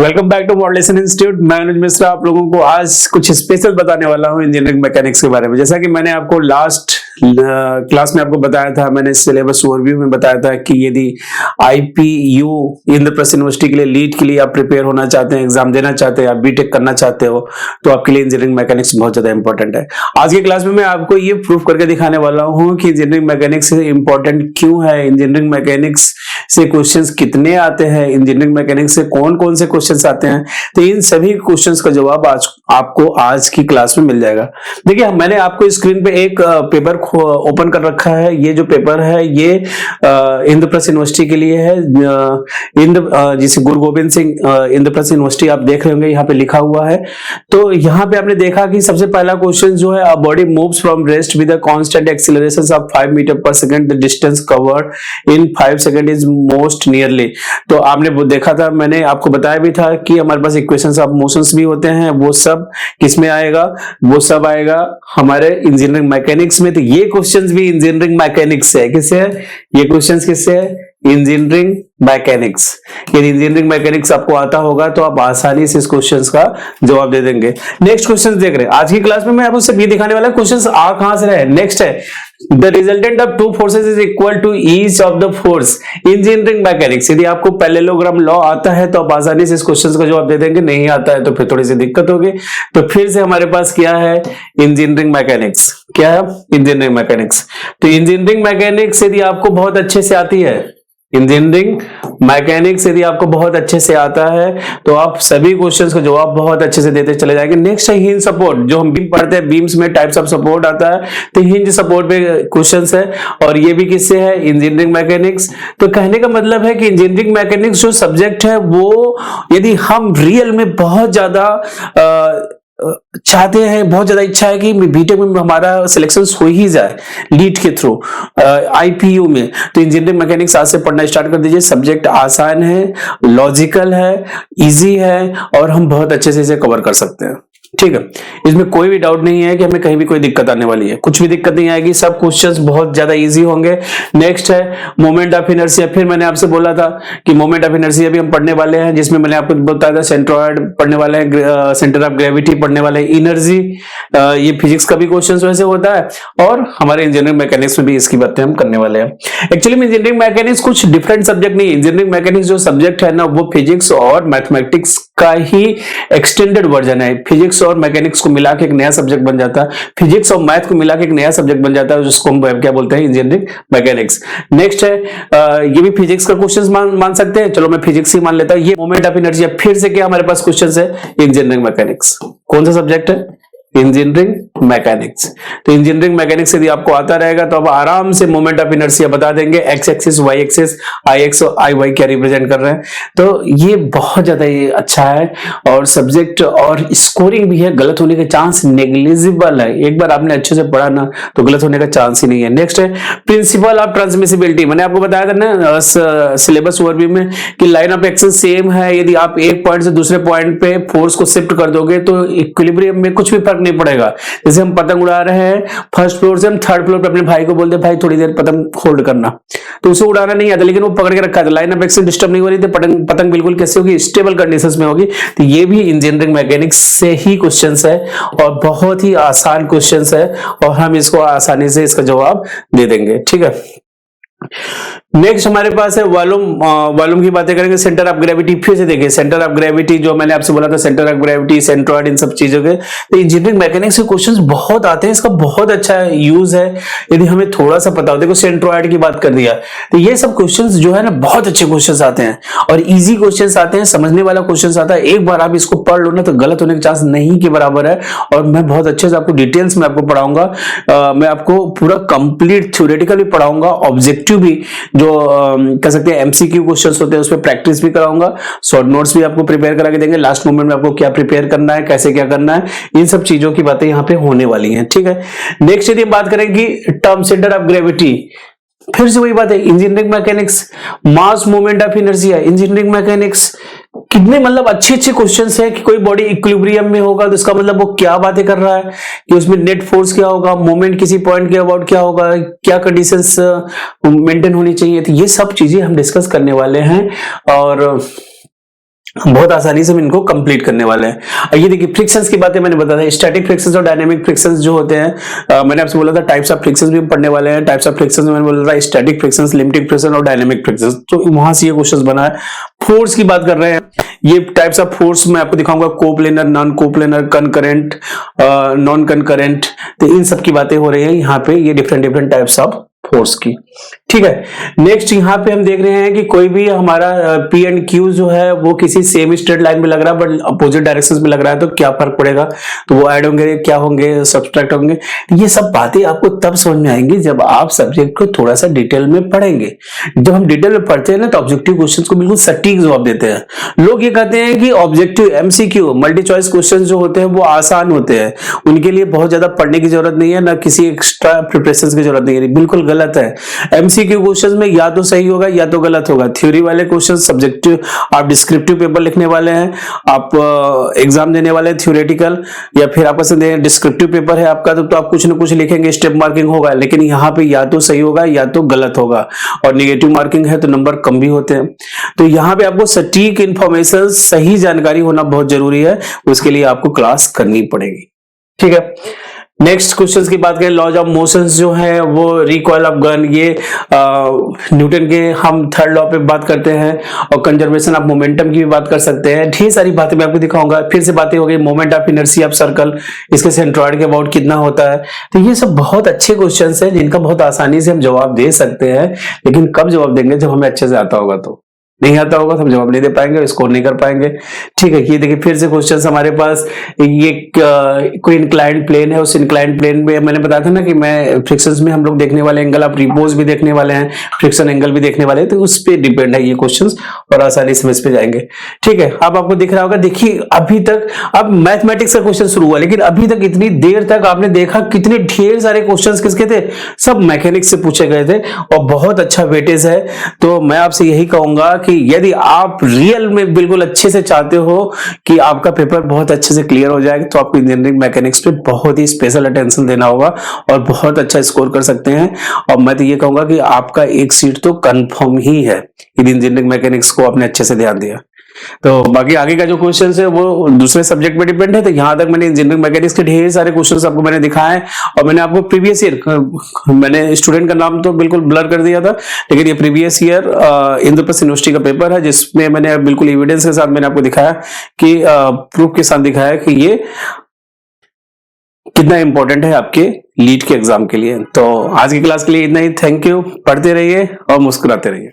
Welcome back to modulation institute. मैं अनुज मिश्रा आप लोगों को आज कुछ स्पेशल बताने वाला हूं इंजीनियरिंग मैकेनिक्स के बारे में। जैसा कि मैंने आपको लास्ट क्लास में आपको बताया था, मैंने सिलेबस ओवरव्यू में बताया था कि यदि IPU इंद्रप्रस्थ यूनिवर्सिटी के लिए लीड के लिए आप प्रिपेयर होना चाहते हैं, एग्जाम देना चाहते हैं, आप बीटेक करना चाहते हो, तो आपके लिए इंजीनियरिंग मैकेनिक्स बहुत ज्यादा इंपॉर्टेंट है। आज की क्लास में मैं आपको ये प्रूफ करके दिखाने वाला हूँ कि इंजीनियरिंग मैकेनिक्स इंपॉर्टेंट क्यों है, इंजीनियरिंग मैकेनिक्स से क्वेश्चंस कितने आते हैं, इंजीनियरिंग मैकेनिक्स से कौन कौन से क्वेश्चंस आते हैं। तो इन सभी क्वेश्चंस का जवाब आपको आज की क्लास में मिल जाएगा। देखिए, मैंने आपको स्क्रीन पे एक पेपर ओपन कर रखा है। ये जो पेपर है ये इंद्रप्रस्थ यूनिवर्सिटी के लिए है। जिसे गुरु गोविंद सिंह इंद्रप्रस्थ यूनिवर्सिटी आप देख रहे होंगे, यहाँ पे लिखा हुआ है। तो यहाँ पे आपने देखा कि सबसे पहला क्वेश्चन जो है, a body moves from rest with a constant acceleration of 5 metre per second, the distance covered in 5 second is most nearly. तो आपने वो देखा था, मैंने आपको बताया भी था कि हमारे पास इक्वेशंस ऑफ मोशंस भी होते हैं। वो सब किसमें आएगा? वो सब आएगा हमारे इंजीनियरिंग मैकेनिक्स में। तो ये क्वेश्चंस भी इंजीनियरिंग मैकेनिक्स से है। किससे है ये क्वेश्चंस? किससे है? Engineering mechanics. यदि इंजीनियरिंग मैकेनिक्स आपको आता होगा तो आप आसानी से इस क्वेश्चंस का जवाब दे देंगे। नेक्स्ट क्वेश्चन देख रहे हैं आज की क्लास में। मैं आपको सिर्फ ये दिखाने वाला क्वेश्चंस आ कहां से रहे। नेक्स्ट है, the resultant of two forces is equal to each of the force. Engineering mechanics, यदि आपको पैरेललोग्राम लॉ आता है तो आप आसानी से इस क्वेश्चन का जवाब दे देंगे। नहीं आता है तो फिर थोड़ी सी दिक्कत होगी। तो फिर से हमारे पास क्या है? Engineering mechanics. क्या है? Engineering mechanics. तो इंजीनियरिंग मैकेनिक्स यदि आपको बहुत अच्छे से आती है, इंजीनियरिंग मैकेनिक्स यदि आपको बहुत अच्छे से आता है तो आप सभी क्वेश्चंस का जवाब बहुत अच्छे से देते चले जाएंगे। नेक्स्ट है हिंज सपोर्ट। जो हम बीम पढ़ते हैं, बीम्स में टाइप्स ऑफ सपोर्ट आता है, तो हिंज सपोर्ट पे क्वेश्चंस है और ये भी किससे है? Engineering mechanics. तो कहने का मतलब है कि इंजीनियरिंग मैकेनिक्स जो सब्जेक्ट है वो यदि हम रियल में बहुत ज्यादा चाहते हैं, बहुत ज्यादा इच्छा है कि बीटेक में हमारा सिलेक्शन हो ही जाए लीड के थ्रू IPU में, तो इंजीनियरिंग मैकेनिक्स आज से पढ़ना स्टार्ट कर दीजिए। सब्जेक्ट आसान है, लॉजिकल है, इजी है और हम बहुत अच्छे से इसे कवर कर सकते हैं। ठीक है, इसमें कोई भी डाउट नहीं है कि हमें कहीं भी कोई दिक्कत आने वाली है। कुछ भी दिक्कत नहीं आएगी, सब क्वेश्चंस बहुत ज्यादा इजी होंगे। नेक्स्ट है मोमेंट ऑफ इनर्शिया। फिर मैंने आपसे बोला था कि मोमेंट ऑफ इनर्शिया भी हम पढ़ने वाले हैं, जिसमें मैंने आपको बताया था सेंट्रोइड पढ़ने वाले हैं, सेंटर ऑफ ग्रेविटी पढ़ने वाले हैं, एनर्जी। ये फिजिक्स का भी क्वेश्चन वैसे होता है और हमारे इंजीनियरिंग मैकेनिक्स में भी इसकी बातें हम करने वाले हैं। एक्चुअली में इंजीनियरिंग मैकेनिक्स कुछ डिफरेंट सब्जेक्ट नहीं है। इंजीनियरिंग मैकेनिक्स जो सब्जेक्ट है ना, वो फिजिक्स और मैथमेटिक्स का ही एक्सटेंडेड वर्जन है। फिजिक्स और मैकेनिक्स को मिला के एक नया सब्जेक्ट बन जाता है, फिजिक्स और मैथ को मिला के एक नया सब्जेक्ट बन जाता है, जिसको हम क्या बोलते हैं? Engineering mechanics. नेक्स्ट है, ये भी फिजिक्स का क्वेश्चन मान सकते हैं। चलो मैं फिजिक्स ही मान लेता हूं। ये मोमेंट ऑफ इनर्शिया फिर से क्या हमारे पास क्वेश्चन है? Engineering mechanics. कौन सा सब्जेक्ट है? Engineering mechanics. तो इंजीनियरिंग मैकेनिक्स यदि आपको आता रहेगा तो आप आराम से मोमेंट ऑफ इनर्शिया बता देंगे। एक्स एक्सिस, वाई एक्सिस, आई एक्स और आई वाई क्या रिप्रेजेंट कर रहे हैं। तो ये बहुत ज्यादा ये अच्छा है और सब्जेक्ट और स्कोरिंग भी है। गलत होने के चांस नेग्लिजिबल है। एक बार आपने अच्छे से पढ़ा ना तो गलत होने का चांस ही नहीं है। नेक्स्ट है प्रिंसिपल ऑफ ट्रांसमिसिबिलिटी। मैंने आपको बताया था ना सिलेबस ओवरव्यू में कि लाइन ऑफ एक्शन सेम है। यदि आप एक पॉइंट से दूसरे पॉइंट पे फोर्स को शिफ्ट कर दोगे तो इक्विलिब्रियम में कुछ भी फर्क नहीं पड़ेगा। जैसे हम पतंग उड़ा रहे हैं, फर्स्ट फ्लोर से हम थर्ड फ्लोर पे अपने भाई को बोलते भाई थोड़ी देर पतंग होल्ड करना, तो उसे उड़ाना नहीं आता, लेकिन वो पकड़ के रखा था। लाइन ऑफ एक्शन डिस्टर्ब नहीं हो रही थी, पतंग बिल्कुल कैसे होगी? स्टेबल कंडीशंस में होगी। तो ये भी इंजीनियरिंग मैकेनिक्स से ही क्वेश्चंस है और बहुत ही आसान क्वेश्चंस है और हम इसको आसानी से इसका जवाब दे देंगे। ठीक है, नेक्स्ट हमारे पास है वॉल्यूम की बातें करेंगे। सेंटर ऑफ ग्रेविटी फिर से देखिए, सेंटर ऑफ ग्रेविटी जो मैंने आपसे बोला था, सेंटर ऑफ ग्रेविटी, सेंट्रॉइड, इन सब चीजों के तो इंजीनियरिंग मैकेनिक्स के क्वेश्चंस बहुत आते हैं। इसका बहुत अच्छा यूज है यदि हमें थोड़ा सा पता हो। देखो सेंट्रॉइड की बात कर दिया, तो ये सब क्वेश्चंस जो है ना बहुत अच्छे क्वेश्चंस आते हैं और इजी क्वेश्चंस आते हैं, समझने वाला क्वेश्चंस आता है। एक बार आप इसको पढ़ लो ना तो गलत होने के चांस नहीं के बराबर है और मैं बहुत अच्छे से आपको डिटेल्स में आपको पढ़ाऊंगा। मैं आपको पूरा कंप्लीट थ्योरेटिकल भी पढ़ाऊंगा, ऑब्जेक्टिव भी जो कह सकते हैं MCQ क्वेश्चंस होते हैं उस पर प्रैक्टिस भी कराऊंगा, शॉर्ट नोट्स भी आपको प्रिपेयर करा के देंगे। लास्ट मोमेंट में आपको क्या प्रिपेयर करना है, कैसे क्या करना है, इन सब चीजों की बातें यहाँ पे होने वाली हैं। ठीक है, नेक्स्ट यदि हम बात करें कि टर्म सेंटर ऑफ ग्रेविटी, फिर से वही बात है। Engineering mechanics, mass moment of inertia, engineering mechanics कितने मतलब अच्छे क्वेश्चंस हैं कि कोई बॉडी इक्विलिब्रियम में होगा तो इसका मतलब वो क्या बातें कर रहा है कि उसमें नेट फोर्स क्या होगा, मोमेंट किसी पॉइंट के अबाउट क्या होगा, क्या कंडीशंस मेंटेन होनी चाहिए। तो ये सब चीजें हम डिस्कस करने वाले हैं और बहुत आसानी से हम इनको कंप्लीट करने वाले हैं। अब ये देखिए फ्रिक्शंस की बातें मैंने बताया था, स्टैटिक फ्रिक्शंस और डायनामिक फ्रिक्शंस जो होते हैं, मैंने आपसे बोला था टाइप्स ऑफ फ्रिक्शंस भी हम पढ़ने वाले हैं। टाइप्स ऑफ फ्रिक्शंस में मैंने बोला था स्टैटिक फ्रिक्शंस, लिमिटिंग फ्रिक्शन और डायनामिक फ्रिक्शंस, तो वहां से ये क्वेश्चन बना है। फोर्स की बात कर रहे हैं, ये टाइप्स ऑफ फोर्स मैं आपको दिखाऊंगा, coplanar, non coplanar, concurrent, non concurrent, तो इन सब की बातें हो रही है यहाँ पे, ये different different types of force की। ठीक है, नेक्स्ट यहाँ पे हम देख रहे हैं कि कोई भी हमारा पी एंड क्यू जो है वो किसी सेम स्ट्रेट लाइन में लग रहा है बट अपोजिट डायरेक्शंस में लग रहा है, तो क्या फर्क पड़ेगा, तो वो ऐड होंगे, क्या होंगे, सब्सट्रैक्ट होंगे। ये सब बातें आपको तब समझ में आएंगी जब आप सब्जेक्ट को थोड़ा सा डिटेल में पढ़ेंगे। जब हम डिटेल में पढ़ते हैं ना तो ऑब्जेक्टिव क्वेश्चन को बिल्कुल सटीक जवाब देते हैं। लोग ये कहते हैं कि objective MCQ multi choice question जो होते हैं वो आसान होते हैं, उनके लिए बहुत ज्यादा पढ़ने की जरूरत नहीं है, ना किसी एक्स्ट्रा प्रिपरेशन की जरूरत नहीं है। बिल्कुल गलत है। एमसीक्यू क्वेश्चन में या तो सही होगा या तो गलत होगा। थ्योरी वाले क्वेश्चन सब्जेक्टिव, आप डिस्क्रिप्टिव पेपर लिखने वाले हैं, आप एग्जाम देने वाले हैं थ्योरेटिकल, या फिर आपका डिस्क्रिप्टिव पेपर है आपका, तो आप कुछ ना कुछ लिखेंगे, स्टेप मार्किंग होगा, लेकिन यहाँ पे या तो सही होगा या तो गलत होगा, और निगेटिव मार्किंग है तो नंबर कम भी होते हैं। तो यहाँ पे आपको सटीक इंफॉर्मेशन, सही जानकारी होना बहुत जरूरी है, उसके लिए आपको क्लास करनी पड़ेगी। ठीक है, नेक्स्ट क्वेश्चंस की बात करें, लॉज ऑफ मोशंस जो है वो, रिकॉइल ऑफ गन, ये न्यूटन के हम थर्ड लॉ पे बात करते हैं, और कंजर्वेशन ऑफ मोमेंटम की भी बात कर सकते हैं। ढेर सारी बातें मैं आपको दिखाऊंगा। फिर से बातें हो गई moment of inertia of circle, इसके सेंट्रॉइड के अबाउट कितना होता है। तो ये सब बहुत अच्छे क्वेश्चंस हैं जिनका बहुत आसानी से हम जवाब दे सकते हैं, लेकिन कब जवाब देंगे, जब हमें अच्छे से आता होगा। तो नहीं आता होगा तो हम जवाब नहीं दे पाएंगे, स्कोर नहीं कर पाएंगे। ठीक है, ये देखिए फिर से क्वेश्चंस हमारे पास, ये कोई इंक्लाइंड प्लेन है, उस इंक्लाइंड प्लेन में मैंने बताया था ना कि मैं फ्रिक्शंस में हम लोग देखने वाले एंगल ऑफ रिपोज भी देखने वाले हैं, फ्रिक्शन एंगल भी देखने वाले हैं, तो उस पर डिपेंड है ये क्वेश्चंस, और आसानी से समझ पे जाएंगे। ठीक है, अब आपको दिख रहा होगा, देखिए अभी तक, अब मैथमेटिक्स का क्वेश्चन शुरू हुआ, लेकिन अभी तक इतनी देर तक आपने देखा कितने ढेर सारे क्वेश्चन किसके थे, सब मैकेनिक्स से पूछे गए थे, और बहुत अच्छा वेटेज है। तो मैं आपसे यही कहूंगा कि यदि आप रियल में बिल्कुल अच्छे से चाहते हो कि आपका पेपर बहुत अच्छे से क्लियर हो जाए, तो आपको इंजीनियरिंग मैकेनिक्स पे बहुत ही स्पेशल अटेंशन देना होगा और बहुत अच्छा स्कोर कर सकते हैं। और मैं तो ये कहूंगा कि आपका एक सीट तो कंफर्म ही है यदि इंजीनियरिंग मैकेनिक्स को आपने अच्छे से ध्यान दिया। तो बाकी आगे का जो क्वेश्चन है वो दूसरे सब्जेक्ट पे डिपेंड है। तो यहां तक मैंने इंजीनियरिंग मैकेनिक्स के ढेर सारे क्वेश्चंस आपको मैंने दिखाए हैं, और मैंने आपको प्रीवियस ईयर, मैंने स्टूडेंट का नाम तो बिल्कुल ब्लर कर दिया था, लेकिन ये प्रीवियस ईयर इंद्रप्रस्थ यूनिवर्सिटी का पेपर है, जिसमें मैंने बिल्कुल एविडेंस के साथ मैंने आपको दिखाया कि प्रूफ के साथ दिखाया कि ये कितना इंपॉर्टेंट है आपके लीड के एग्जाम के लिए। तो आज की क्लास के लिए इतना ही। थैंक यू, पढ़ते रहिए और मुस्कुराते रहिए।